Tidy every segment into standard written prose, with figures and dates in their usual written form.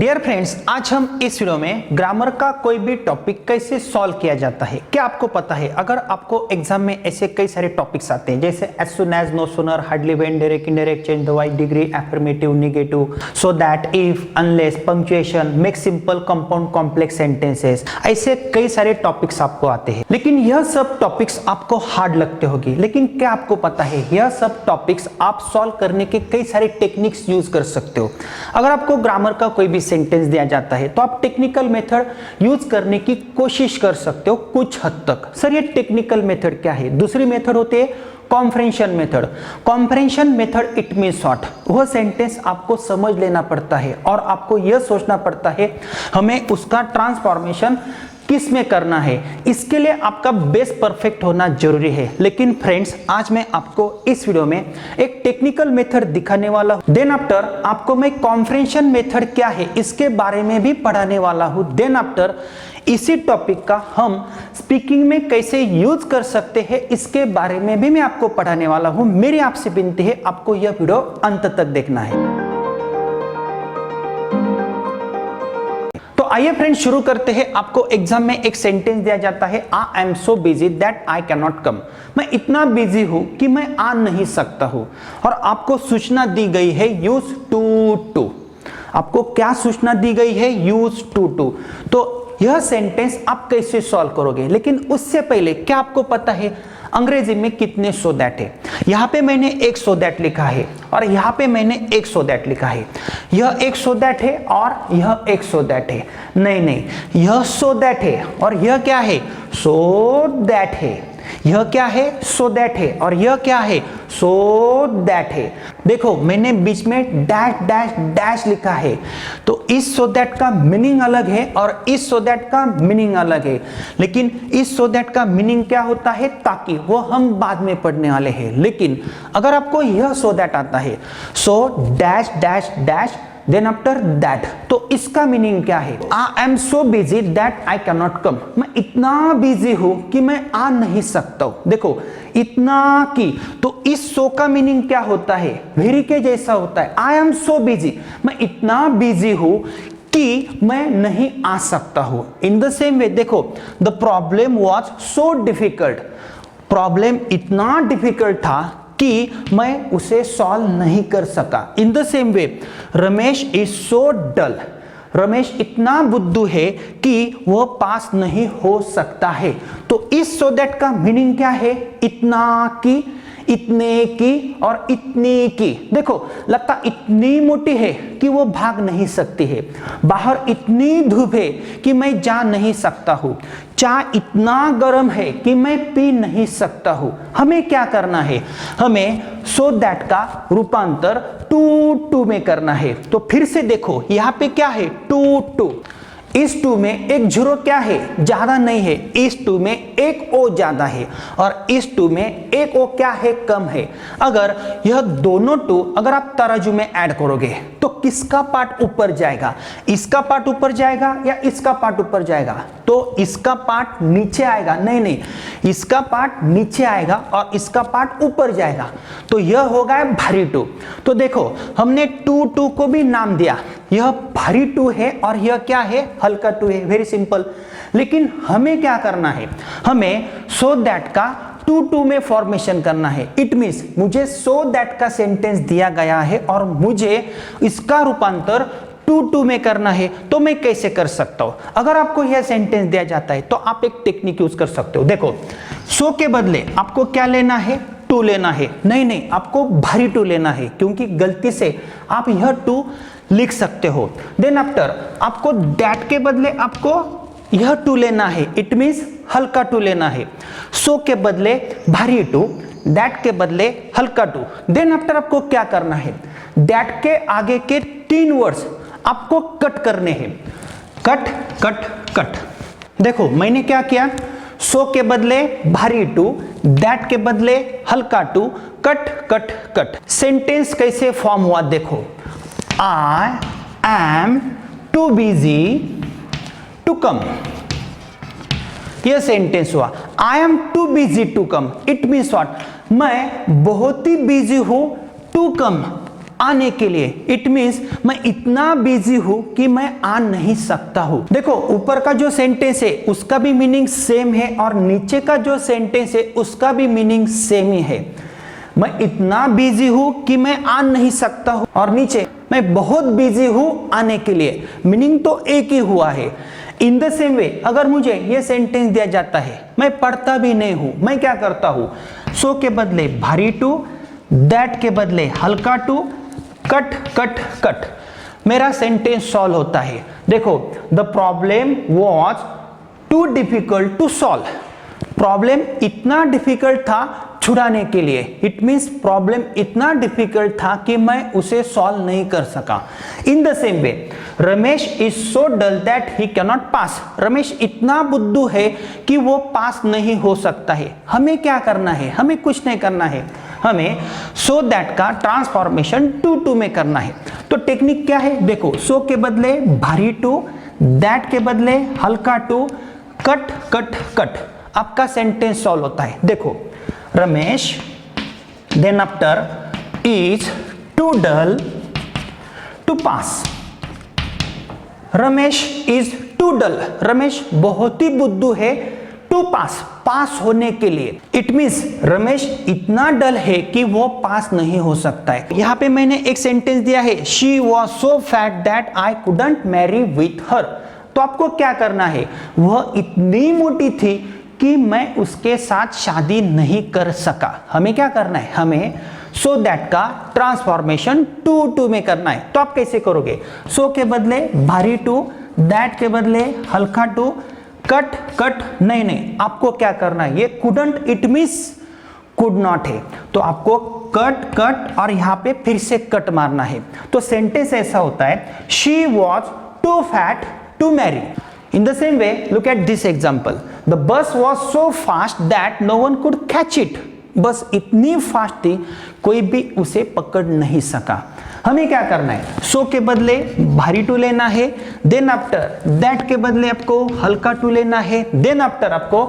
Dear friends, आज हम इस वीडियो में ग्रामर का कोई भी टॉपिक कैसे सॉल्व किया जाता है। क्या आपको पता है, अगर आपको एग्जाम में ऐसे कई सारे टॉपिक्स आते हैं जैसे as soon as, no sooner, hardly, when, direct, indirect, change the wise, degree, affirmative, negative, so that, if, unless, punctuation, make simple, compound, complex sentences, ऐसे कई सारे टॉपिक्स आपको आते हैं। लेकिन यह सब टॉपिक्स आपको हार्ड लगते होंगे, लेकिन क्या आपको पता है यह सब टॉपिक्स आप सॉल्व करने के कई सारे टेक्निक्स यूज कर सकते हो। अगर आपको ग्रामर का कोई भी सेंटेंस दिया जाता है तो आप टेक्निकल मेथड यूज करने की कोशिश कर सकते हो कुछ हद तक। सर ये टेक्निकल मेथड क्या है? दूसरी मेथड होती है comprehension method. Comprehension method it means what? वह सेंटेंस आपको समझ लेना पड़ता है और आपको यह सोचना पड़ता है हमें उसका ट्रांसफॉर्मेशन किस में करना है। इसके लिए आपका बेस परफेक्ट होना जरूरी है। लेकिन फ्रेंड्स, आज मैं आपको इस वीडियो में एक टेक्निकल मेथड दिखाने वाला हूं। देन आफ्टर आपको मैं कॉम्प्रहेंशन मेथड क्या है इसके बारे में भी पढ़ाने वाला हूं। देन आफ्टर इसी टॉपिक का हम स्पीकिंग में कैसे यूज कर सकते हैं इसके बारे में भी मैं आपको पढ़ाने वाला हूं। मेरी आपसे विनती है आपको यह वीडियो अंत तक देखना है। तो आइए फ्रेंड्स शुरू करते हैं। आपको एग्जाम में एक सेंटेंस दिया जाता है, I am so busy that I can not come. मैं इतना बिजी हूं कि मैं आ नहीं सकता हूं। और आपको सूचना दी गई है यूज टू। आपको क्या सूचना दी गई है? Use to. तो यह सेंटेंस आप कैसे सॉल्व करोगे? लेकिन उससे पहले क्या आपको पता है अंग्रेजी में कितने सो दैट है? यहां पे मैंने एक सो दैट लिखा है और यहां पे मैंने एक सो दैट लिखा है। यह एक सो दैट है और यह एक सो दैट है। नहीं, यह सो दैट है और यह क्या है? सो दैट है। यह क्या है? सो दैट है और यह क्या है? सो दैट है। देखो मैंने बीच में डैश डैश डैश लिखा है, तो इस सो दैट का मीनिंग अलग है और इस सो दैट का मीनिंग अलग है। लेकिन इस सो दैट का मीनिंग क्या होता है? ताकि वो हम बाद में पढ़ने वाले हैं। लेकिन अगर आपको यह सो दैट आता है, so dash dash dash then after that, तो इसका मीनिंग क्या है? I am so busy that I can not come. मैं इतना बिजी हूं कि मैं आ नहीं सकता हूं। देखो इतना की, तो इस सो का मीनिंग क्या होता है? वेरी के जैसा होता है। आई एम सो बिजी, मैं इतना बिजी हूं कि मैं नहीं आ सकता हूं। इन द सेम वे देखो, the problem was so difficult. Problem इतना डिफिकल्ट था कि मैं उसे सॉल्व नहीं कर सका। In the same way Ramesh is so dull. Ramesh इतना बुद्धू है कि वह पास नहीं हो सकता है। तो इस सो दैट का मीनिंग क्या है? इतना की, इतने की और इतनी की। देखो लता इतनी मोटी है कि वो भाग नहीं सकती है। बाहर इतनी धूप है कि मैं जा नहीं सकता हूं। चाय इतना गर्म है कि मैं पी नहीं सकता हूं। हमें क्या करना है? हमें सो दैट का रूपांतर टू में करना है। तो फिर से देखो यहां पे क्या है? टू। इस टू में एक जीरो क्या है? ज्यादा नहीं है। इस टू में एक ओ ज्यादा है और इस टू में एक ओ क्या है? कम है। अगर यह दोनों टू अगर आप तराजू में ऐड करोगे तो किसका पार्ट ऊपर जाएगा? इसका पार्ट ऊपर जाएगा या इसका पार्ट ऊपर जाएगा? तो इसका पार्ट नीचे आएगा। नहीं, इसका पार्ट नीचे आएगा और इसका पार्ट ऊपर जाएगा। तो यह होगा भारी टू। तो देखो हमने टू को भी नाम दिया। यह भारी टू है और यह क्या है? हल्का टू है। Very simple. लेकिन हमें क्या करना है? हमें सो दैट का टू में फॉर्मेशन करना है। इट मींस मुझे सो दैट का सेंटेंस दिया गया है और मुझे इसका रूपांतर टू में करना है। तो मैं कैसे कर सकता हूं? अगर आपको यह सेंटेंस दिया जाता है तो आप एक टेक्निक यूज कर सकते हो। देखो सो के बदले आपको क्या लेना है? टू लेना है। नहीं, आपको भारी टू लेना है, क्योंकि गलती से आप यह टू लिख सकते हो। देन आफ्टर आपको दैट के बदले आपको यह टू लेना है। इट मींस हल्का टू लेना है। सो के बदले भारी टू, दैट के बदले हल्का टू। देन आफ्टर आपको क्या करना है? दैट के आगे के 3 वर्ड्स आपको कट करने हैं। Cut cut cut. देखो मैंने क्या किया? सो के बदले भारी टू, दैट के बदले हल्का too, cut cut cut. Sentence कैसे फॉर्म हुआ देखो, I am too busy to come. यह सेंटेंस हुआ। I am too busy to come. It means what? मैं बहुत ही बिजी हूं टू कम, आने के लिए। इट मीन्स मैं इतना बिजी हूं कि मैं आ नहीं सकता हूं। देखो ऊपर का जो सेंटेंस है उसका भी मीनिंग सेम है और नीचे का जो सेंटेंस है उसका भी मीनिंग सेम ही है। मैं इतना बिजी हूं कि मैं आ नहीं सकता हूं और नीचे मैं बहुत बिजी हूं आने के लिए, मीनिंग तो एक ही हुआ है। इन द सेम वे अगर मुझे ये सेंटेंस दिया जाता है, मैं पढ़ता भी नहीं हूं, मैं क्या करता हूं, सो के बदले भारी टू, दैट के बदले हल्का टू, कट कट कट, मेरा सेंटेंस सॉल्व होता है। देखो the problem was too difficult to solve, problem इतना डिफिकल्ट था छुड़ाने के लिए। इट मीन्स प्रॉब्लम इतना डिफिकल्ट था कि मैं उसे सॉल्व नहीं कर सका। In the same way Ramesh is so dull that he can not pass, Ramesh इतना बुद्धू है कि वो पास नहीं हो सकता है। हमें क्या करना है, हमें कुछ नहीं करना है, हमें सो दैट का ट्रांसफॉर्मेशन टू टू में करना है। तो टेक्निक क्या है, देखो सो के बदले भारी टू, दैट के बदले हल्का टू, कट कट कट, आपका सेंटेंस सॉल्व होता है। देखो Ramesh then after is too dull to pass, Ramesh is too dull, Ramesh बहुत ही बुद्धू है टू पास, पास होने के लिए। इट मीन्स रमेश इतना डल है कि वो पास नहीं हो सकता है। यहां पे मैंने एक सेंटेंस दिया है, she was so fat that I couldn't marry with her, तो आपको क्या करना है, वह इतनी मोटी थी कि मैं उसके साथ शादी नहीं कर सका। हमें क्या करना है, हमें सो दैट का ट्रांसफॉर्मेशन टू टू में करना है। तो आप कैसे करोगे, सो के बदले भारी टू, दैट के बदले हल्का टू, कट कट, नहीं आपको क्या करना है, ये couldn't it means could not है, तो आपको कट कट और यहां पे फिर से कट मारना है। तो सेंटेंस ऐसा होता है, she was too fat to marry. In the same way, look at this example. The bus was so fast that no one could catch it. बस इतनी फास्ट थी कोई भी उसे पकड़ नहीं सका। हमें क्या करना है, सो के बदले भारी टू लेना है, देन आफ्टर दैट के बदले आपको हल्का टू लेना है, देन आफ्टर आपको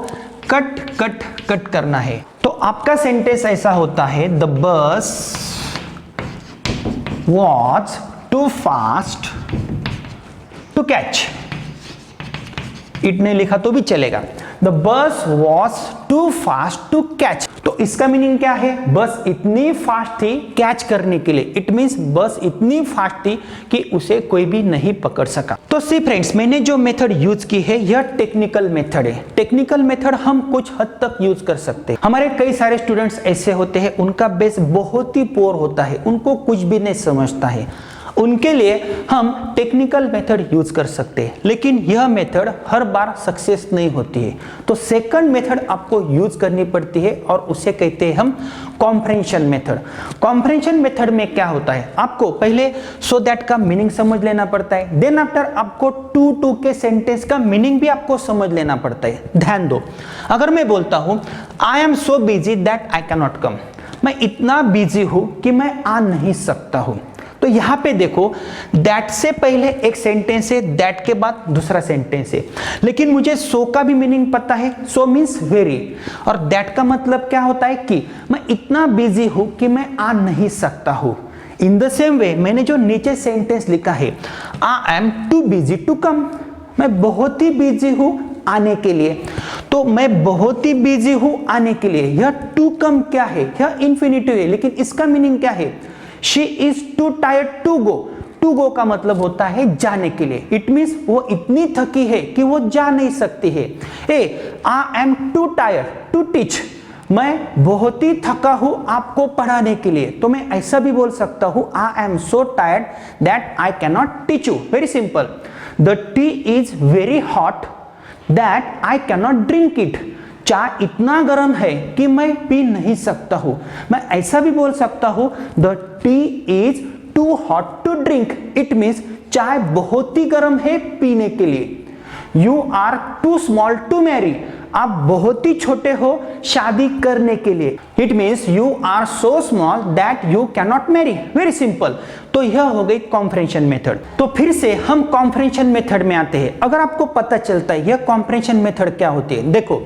कट कट कट करना है। तो आपका सेंटेंस ऐसा होता है, the bus was too fast to catch, it ने लिखा तो भी चलेगा। The bus was too fast to catch, तो इसका मीनिंग क्या है, बस इतनी फास्ट थी कैच करने के लिए। इट मींस बस इतनी फास्ट थी कि उसे कोई भी नहीं पकड़ सका। तो सी फ्रेंड्स, मैंने जो मेथड यूज की है यह टेक्निकल मेथड है। टेक्निकल मेथड हम कुछ हद तक यूज कर सकते हैं। हमारे कई सारे स्टूडेंट्स ऐसे होते हैं, उनका बेस बहुत ही पोर होता है, उनको कुछ भी नहीं समझता है, उनके लिए हम टेक्निकल मेथड यूज कर सकते हैं, लेकिन यह मेथड हर बार सक्सेस नहीं होती है। तो सेकंड मेथड आपको यूज करनी पड़ती है और उसे कहते हैं हम कॉम्प्रहेंशन मेथड। कॉम्प्रहेंशन मेथड में क्या होता है, आपको पहले सो दैट का मीनिंग समझ लेना पड़ता है, देन आफ्टर आपको टू टू के सेंटेंस का मीनिंग भी आपको समझ लेना पड़ता है। ध्यान दो, अगर मैं बोलता हूं आई am so busy that I can not come, मैं इतना बिजी हूं कि मैं आ नहीं सकता हूं, तो यहां पे देखो दैट से पहले एक सेंटेंस है, दैट के बाद दूसरा सेंटेंस है, लेकिन मुझे सो का भी मीनिंग पता है, सो मीन्स वेरी, और दैट का मतलब क्या होता है कि मैं इतना बिजी हूं कि मैं आ नहीं सकता हूं। इन द सेम वे मैंने जो नीचे सेंटेंस लिखा है, I am too busy to come, मैं बहुत ही बिजी हूं आने के लिए, तो मैं बहुत ही बिजी हूं आने के लिए, यह टू कम क्या है, यह इंफिनिटिव है, लेकिन इसका मीनिंग क्या है, she is too tired to go, to go का मतलब होता है जाने के लिए। इट मीन्स वो इतनी थकी है कि वो जा नहीं सकती है। I am too tired to teach, मैं बहुत ही थका हूं आपको पढ़ाने के लिए, तो मैं ऐसा भी बोल सकता हूं आई am so tired that I can not teach you. Very simple, the tea is very hot that I can not drink it, चाय इतना गर्म है कि मैं पी नहीं सकता हूं। मैं ऐसा भी बोल सकता हूं the tea is too hot to drink, it means चाय बहुत ही गर्म है पीने के लिए। You are too small to marry, आप बहुत ही छोटे हो शादी करने के लिए। It means you are so small that you can not marry. Very simple. तो यह हो गई कॉम्प्रहेंशन मेथड। तो फिर से हम कॉम्प्रहेंशन मेथड में आते हैं। अगर आपको पता चलता है यह कॉम्प्रहेंशन मेथड क्या होती है, देखो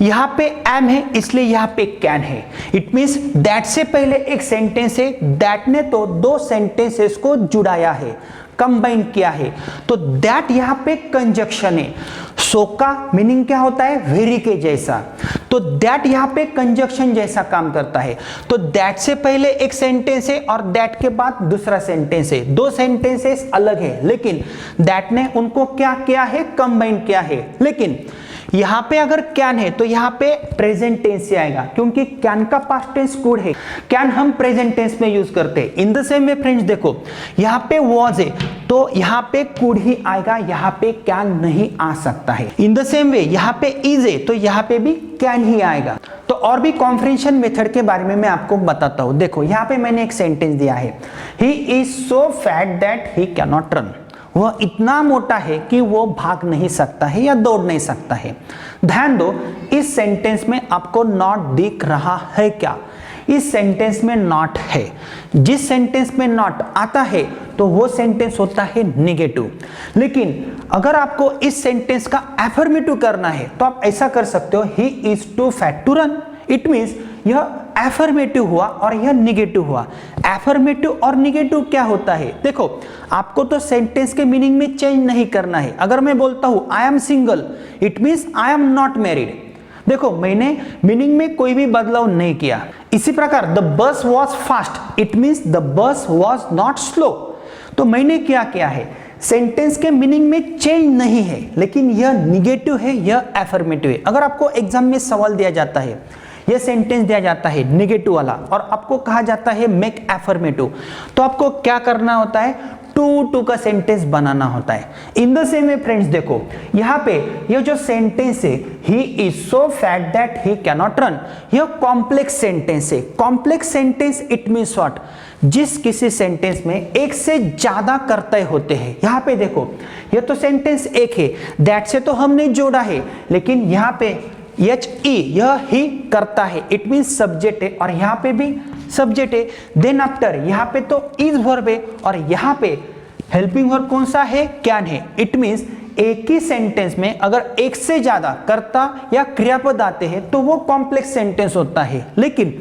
यहां पे एम है इसलिए यहां पे कैन है। इट मींस दैट से पहले एक सेंटेंस है, दैट ने तो दो सेंटेंसेस को जुड़ाया है, कंबाइन किया है, तो दैट यहां पे कंजक्शन है। सो का मीनिंग क्या होता है? वेरी के जैसा, तो दैट यहां पे कंजक्शन जैसा काम करता है। तो दैट से पहले एक सेंटेंस है और दैट के बाद दूसरा सेंटेंस है, दो सेंटेंसेस अलग है, लेकिन दैट ने उनको क्या किया है? कंबाइन किया है। लेकिन यहां पे अगर कैन है तो यहां पे प्रेजेंट टेंस से आएगा, क्योंकि कैन का पास्ट टेंस कुड है, कैन हम प्रेजेंट टेंस में यूज करते हैं। इन द सेम वे फ्रेंड्स देखो, यहां पे वॉज है तो यहां पे कुड ही आएगा, यहां पे कैन नहीं आ सकता है। इन द सेम वे यहां पे इज है तो यहां पे भी कैन ही आएगा। तो और भी कॉन्फ्रेंशन मेथड के बारे में मैं आपको बताता हूं। देखो यहां पे मैंने एक सेंटेंस दिया है, he is so fat that he can not run. वह इतना मोटा है कि वो भाग नहीं सकता है या दौड़ नहीं सकता है। ध्यान दो, इस सेंटेंस में आपको नॉट दिख रहा है क्या? इस सेंटेंस में नॉट है। जिस सेंटेंस में नॉट आता है तो वो सेंटेंस होता है नेगेटिव। लेकिन अगर आपको इस सेंटेंस का एफर्मेटिव करना है तो आप ऐसा कर सकते हो, he is too fat to run. It means यह एफर्मेटिव हुआ और यह निगेटिव हुआ। एफर्मेटिव और निगेटिव क्या होता है? देखो आपको तो सेंटेंस के मीनिंग में चेंज नहीं करना है। अगर मैं बोलता हूं I am single, it means I am not married. देखो मैंने मीनिंग में कोई भी बदलाव नहीं किया। इसी प्रकार the bus was fast, it means the bus was not slow. तो मैंने क्या किया है? सेंटेंस के मीनिंग में चेंज नहीं है, लेकिन यह निगेटिव है, यह एफर्मेटिव है। अगर आपको एग्जाम में सवाल दिया जाता है, यह सेंटेंस दिया जाता है नेगेटिव वाला और आपको कहा जाता है मेक एफर्मेटिव, तो आपको क्या करना होता है? टू टू का सेंटेंस बनाना होता है। इन द सेम वे फ्रेंड्स देखो यहाँ पे यह जो सेंटेंस है, he is so fat that he can not run, यह कॉम्प्लेक्स सेंटेंस है। Complex sentence it means what? जिस किसी सेंटेंस में एक से ज्यादा कर्तव्य होते हैं। यहाँ पे देखो यह तो सेंटेंस एक है, दैट से तो हमने जोड़ा है, लेकिन यहाँ पे एच ई यह ही करता है, इट मींस सब्जेक्ट है, और यहाँ पे भी सब्जेक्ट है। देन आफ्टर यहाँ पे तो इज वर्ब है और यहाँ पे हेल्पिंग वर्ब कौन सा है? कैन है। इट मींस एक ही सेंटेंस में अगर एक से ज्यादा कर्ता या क्रियापद आते हैं तो वो कॉम्प्लेक्स सेंटेंस होता है। लेकिन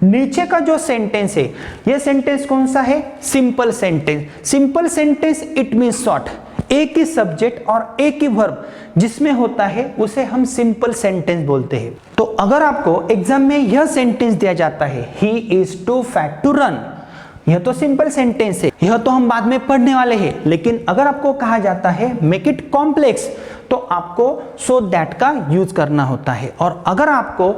नीचे का जो सेंटेंस है, यह सेंटेंस कौन सा है? Simple sentence. Simple sentence it means short, एक ही सब्जेक्ट और एक ही वर्ब जिसमें होता है उसे हम सिंपल सेंटेंस बोलते हैं। तो अगर आपको एग्जाम में यह सेंटेंस दिया जाता है, he is too fat to run, यह तो सिंपल सेंटेंस है, यह तो हम बाद में पढ़ने वाले हैं। लेकिन अगर आपको कहा जाता है मेक इट कॉम्प्लेक्स, तो आपको सो दैट का यूज करना होता है। और अगर आपको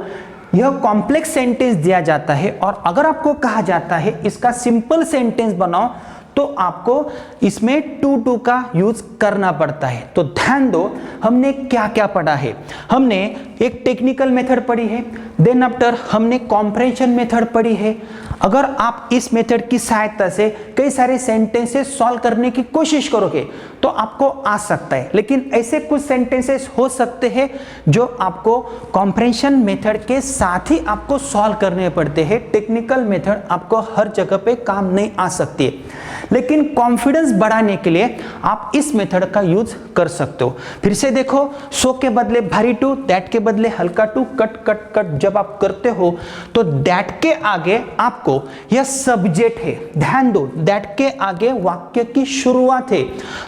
यह कॉम्प्लेक्स सेंटेंस दिया जाता है और अगर आपको कहा जाता है इसका सिंपल सेंटेंस बनाओ, तो आपको इसमें टू टू का यूज करना पड़ता है। तो ध्यान दो हमने क्या क्या पढ़ा है। हमने एक टेक्निकल मेथड पढ़ी है, देन आफ्टर हमने कॉम्प्रेंशन मेथड पढ़ी है। अगर आप इस मेथड की सहायता से कई सारे सेंटेंसेस सॉल्व करने की कोशिश करोगे तो आपको आ सकता है। लेकिन ऐसे कुछ सेंटेंसेस हो सकते हैं जो आपको कॉम्प्रेंशन मेथड के साथ ही आपको सॉल्व करने पड़ते हैं। टेक्निकल मेथड आपको हर जगह पे काम नहीं आ सकती है। लेकिन कॉन्फिडेंस बढ़ाने के लिए आप इस मेथड का यूज कर सकते हो। फिर से देखो, सो के बदले भारी टू, दैट के बदले हल्का टू, कट कट कट जब आप करते हो तो दैट के आगे आपको यह सब्जेक्ट है। ध्यान दो, दैट के आगे वाक्य की शुरुआत है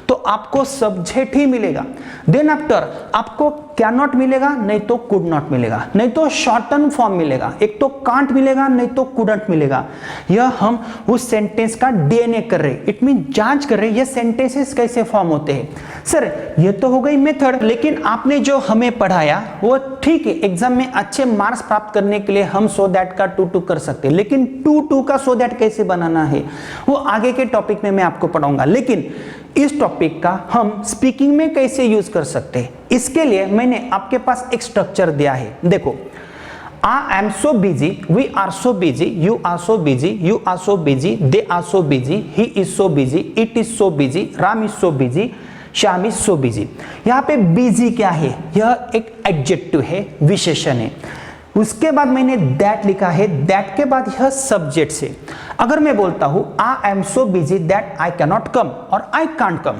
तो आपको सब्जेक्ट ही मिलेगा। देन आफ्टर आपको कैन नॉट मिलेगा, नहीं तो कुड नॉट मिलेगा, नहीं तो शॉर्टन फॉर्म मिलेगा, एक तो कांट मिलेगा, नहीं तो कुडंट मिलेगा। यह हम उस सेंटेंस का डीएनए कर रहे, इट मीन जांच कर रहे ये सेंटेंसेस कैसे फॉर्म होते हैं। सर ये तो हो गई मेथड, लेकिन आपने जो हमें पढ़ाया वो ठीक है, एग्जाम में अच्छे मार्क्स प्राप्त करने के लिए हम सो दैट का टू टू कर सकते हैं, लेकिन टू टू का सो दैट कैसे बनाना है वो आगे के टॉपिक में मैं आपको पढ़ाऊंगा। लेकिन इस टॉपिक का हम स्पीकिंग में कैसे यूज कर सकते हैं, इसके लिए मैंने आपके पास एक स्ट्रक्चर दिया है। देखो, I am so busy, we are so busy, you are so busy, you are so busy, they are so busy, he is so busy, it is so busy, Ram is so busy, Sham is so busy। यहाँ पे busy क्या है? यह एक adjective है, विशेषण है। उसके बाद मैंने that लिखा है, that के बाद यह सब्जेक्ट से। अगर मैं बोलता हूँ I am so busy that I cannot come और I can't come,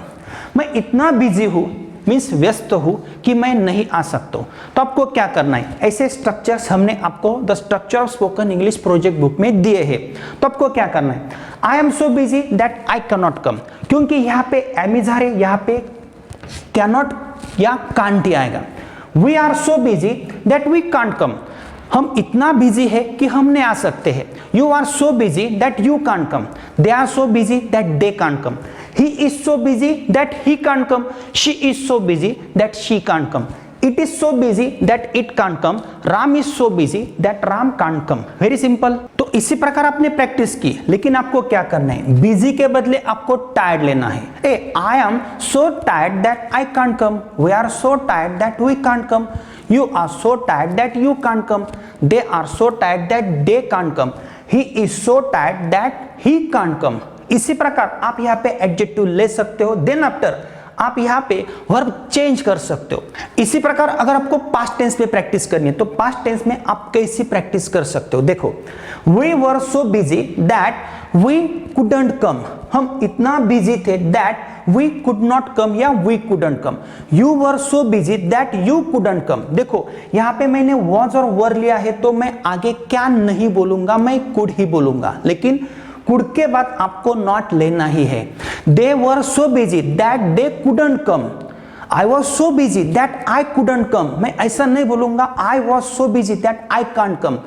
मैं इतना बिजी हूँ मीन्स व्यस्त हूँ कि मैं नहीं आ सकता हूँ। तो आपको क्या करना है, ऐसे स्ट्रक्चर्स हमने आपको the structure of spoken English project book में दिए हैं। तो आपको क्या करना है, I am so busy that I can not come, क्योंकि यहाँ पे एमिजार है, यहाँ पे कैन नॉट या कांट ही आएगा। We are so busy that we can't come, हम इतना बिजी है कि हम नहीं आ सकते हैं। You are so busy that you can't come, they are so busy that they can't come, he is so busy that he can't come, she is so busy that she can't come, it is so busy that it can't come, Ram is so busy that Ram can't come। Very simple. तो इसी प्रकार आपने practice की, लेकिन आपको क्या करना है, बिजी के बदले आपको टायर्ड लेना है। A I am so tired that I can't come, we are so tired that we can't come, you are so tired that you can't come, they are so tired that they can't come, he is so tired that he can't come। इसी प्रकार आप यहाँ पे adjective ले सकते हो, then after आप यहाँ पे वर्ब चेंज कर सकते हो। इसी प्रकार अगर आपको पास्ट टेंस में प्रैक्टिस करनी है तो पास्ट टेंस में आप कैसी प्रैक्टिस कर सकते हो, देखो we were so busy that we couldn't come, हम इतना बिजी थे that we could not come या we couldn't come. You were so busy that you couldn't come, देखो यहाँ पे मैंने वॉज और वर लिया है तो मैं आगे क्या नहीं बोलूंगा, मैं कुड ही बोलूंगा, लेकिन कुड के बाद आपको नॉट लेना ही है। They were so busy that they couldn't come, I was so busy that I couldn't come, मैं ऐसा नहीं बोलूंगा I was so busy that I can't come.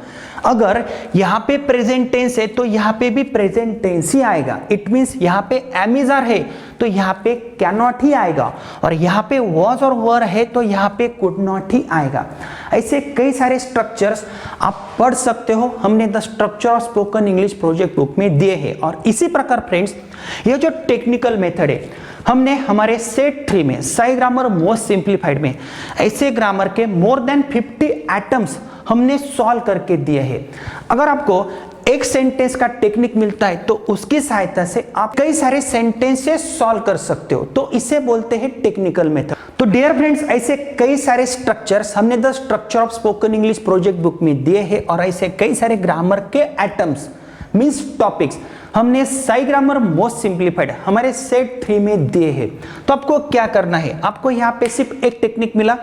अगर यहाँ पे प्रेजेंट टेंस है तो यहाँ पे भी प्रेजेंट टेंस ही आएगा, इट मीन्स यहाँ पे एमिजार है तो यहाँ पे कैन नॉट ही आएगा, और यहाँ पे वॉज और वर है तो यहाँ पे कुड नॉट ही आएगा। ऐसे कई सारे स्ट्रक्चर्स आप पढ़ सकते हो, हमने the structure of spoken English project book में दिए हैं। और इसी प्रकार फ्रेंड्स ये जो टेक्निकल मेथड है हमने हमारे सेट 3 में सही ग्रामर मोस्ट सिंप्लीफाइड में ऐसे ग्रामर के मोर देन 50 एटम्स हमने सॉल्व करके दिए हैं। अगर आपको एक सेंटेंस का टेक्निक मिलता है तो उसकी सहायता से आप कई सारे सेंटेंसेस सॉल्व कर सकते हो, तो इसे बोलते हैं टेक्निकल मेथड। तो डियर फ्रेंड्स ऐसे कई सारे स्ट्रक्चर्स हमने the structure of spoken English project book में दिए हैं, और ऐसे कई सारे ग्रामर के एटम्स मीन्स टॉपिक्स हमने सही ग्रामर मोस्ट सिंप्लीफाइड हमारे सेट 3 में दिए हैं। तो आपको क्या करना है, आपको यहाँ पे सिर्फ एक टेक्निक मिला,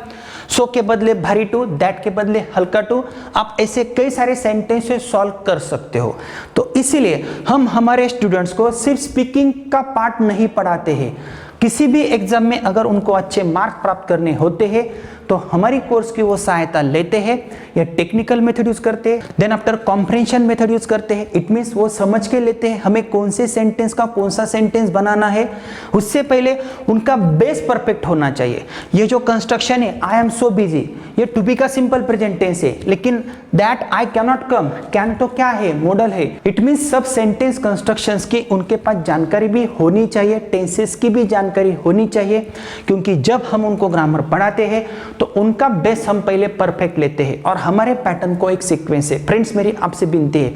सो के बदले भारी टू, दैट के बदले हल्का टू, आप ऐसे कई सारे सेंटेंसेस सॉल्व कर सकते हो। तो इसीलिए हम हमारे स्टूडेंट्स को सिर्फ स्पीकिंग का पार्ट नहीं पढ़ाते हैं, किसी भी एग्जाम में अगर उनको अच्छे मार्क प्राप्त करने होते हैं तो हमारी कोर्स की वो सहायता लेते हैं, या टेक्निकल मेथड यूज करते हैं, then after comprehension method use करते हैं। इट मीन्स वो समझ के लेते हैं हमें कौन से सेंटेंस का कौन सा सेंटेंस बनाना है, उससे पहले उनका बेस परफेक्ट होना चाहिए। ये जो कंस्ट्रक्शन है आई एम सो बिजी, ये टू बी का सिंपल प्रेजेंट टेंस है, लेकिन that I can not come, can तो क्या है, मॉडल है। इट मीन्स सब सेंटेंस कंस्ट्रक्शंस की उनके पास जानकारी भी होनी चाहिए, टेंसेस की भी जानकारी होनी चाहिए, क्योंकि जब हम उनको ग्रामर पढ़ाते हैं तो उनका बेस हम पहले परफेक्ट लेते हैं, और हमारे पैटर्न को एक सीक्वेंस है। फ्रेंड्स मेरी आपसे विनती है,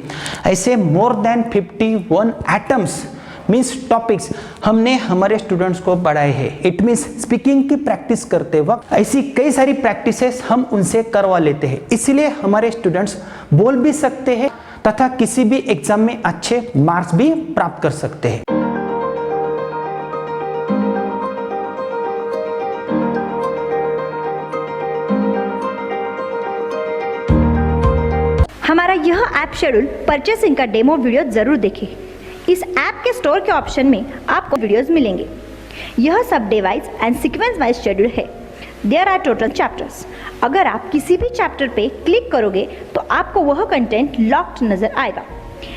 ऐसे more than 51 atoms means topics हमने हमारे स्टूडेंट्स को पढ़ाए हैं। इट मीन्स स्पीकिंग की प्रैक्टिस करते वक्त ऐसी कई सारी प्रैक्टिसेस हम उनसे करवा लेते हैं, इसलिए हमारे स्टूडेंट्स बोल भी सकते हैं तथा किसी भी एग्जाम में अच्छे मार्क्स भी प्राप्त कर सकते हैं। हमारा यह ऐप शेड्यूल परचेसिंग का डेमो वीडियो जरूर देखें। इस ऐप के स्टोर के ऑप्शन में आपको वीडियोस मिलेंगे। यह सब day wise and sequence wise schedule है। There are total chapters. अगर आप किसी भी चैप्टर पे क्लिक करोगे तो आपको वह कंटेंट लॉक्ड नजर आएगा,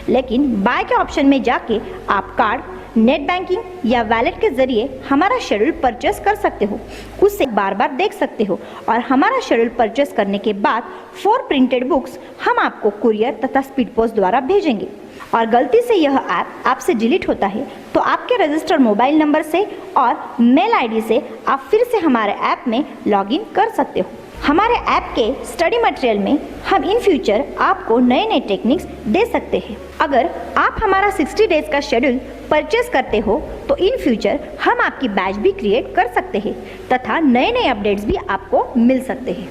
लेकिन बाय के ऑप्शन में जाके आप कार्ड, नेट बैंकिंग या वैलेट के जरिए हमारा शेड्यूल परचेस कर सकते हो, उससे बार बार देख सकते हो, और हमारा शेड्यूल परचेस करने के बाद 4 प्रिंटेड बुक्स हम आपको कुरियर तथा स्पीड पोस्ट द्वारा भेजेंगे। और गलती से यह ऐप आपसे डिलीट होता है तो आपके रजिस्टर्ड मोबाइल नंबर से और मेल आईडी से आप फिर से हमारे ऐप में लॉगिन कर सकते हो। हमारे ऐप के स्टडी मटेरियल में हम इन फ्यूचर आपको नए नए टेक्निक्स दे सकते हैं। अगर आप हमारा 60 डेज का शेड्यूल परचेस करते हो तो इन फ्यूचर हम आपकी बैच भी क्रिएट कर सकते हैं तथा नए नए अपडेट्स भी आपको मिल सकते हैं।